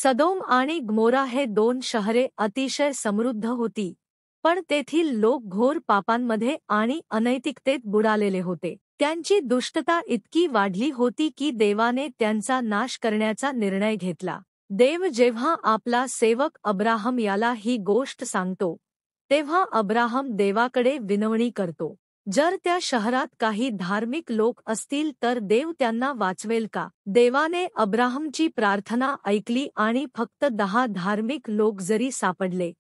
सदोम आणि गमोरा हे दोन शहरे अतिशय समृद्ध होती, पण तेथील लोक घोर पापांमध्ये आणि अनैतिकतेत बुडालेले होते. त्यांची दुष्टता इतकी वाढली होती की देवाने त्यांचा नाश करण्याचा निर्णय घेतला. देव जेव्हा आपला सेवक अब्राहम याला ही गोष्ट सांगतो, तेव्हा अब्राहम देवाकडे विनवणी करतो. जर त्या शहरात काही धार्मिक लोक असतील तर देव त्यांना वाचवेल का? देवाने अब्राहमची प्रार्थना ऐकली आणि फक्त 10 धार्मिक लोक जरी सापडले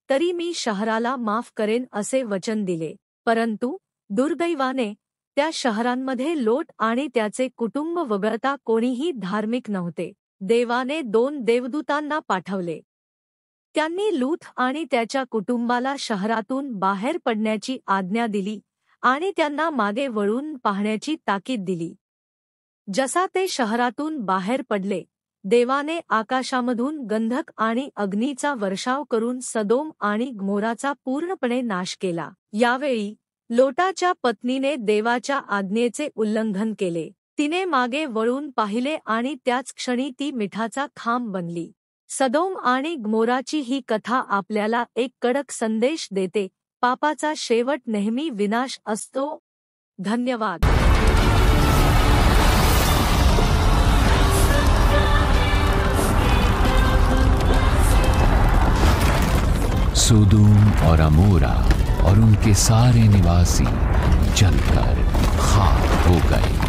तरी मी शहराला माफ करेन असे वचन दिले. परंतु दुर्दैवाने त्या शहरांमध्ये लोट आणि त्याचे कुटुंब वगळता कोणीही धार्मिक नव्हते. देवाने 2 देवदूतांना पाठवले. त्यांनी लूत आणि त्याच्या कुटुंबाला शहरातून बाहेर पडण्याची आज्ञा दिली आणि त्यांना मागे वळून पाहण्याची ताकीद दिली. जसा ते शहरातून बाहेर पडले, देवाने आकाशामधून गंधक आणि अग्नीचा वर्षाव करून सदोम आणि गमोराचा पूर्णपणे नाश केला. यावेळी लोटाच्या पत्नीने देवाच्या आज्ञेचे उल्लंघन केले. तिने मागे वळून पाहिले आणि त्याच क्षणी ती मिठाचा खांब बनली. सदोम आणि गमोराची ही कथा आपल्याला एक कडक संदेश देते: पापाचा शेवट नेहमी विनाश असतो. धन्यवाद. सोदोम और अमोरा और उनके सारे निवासी जलकर खाक हो गए।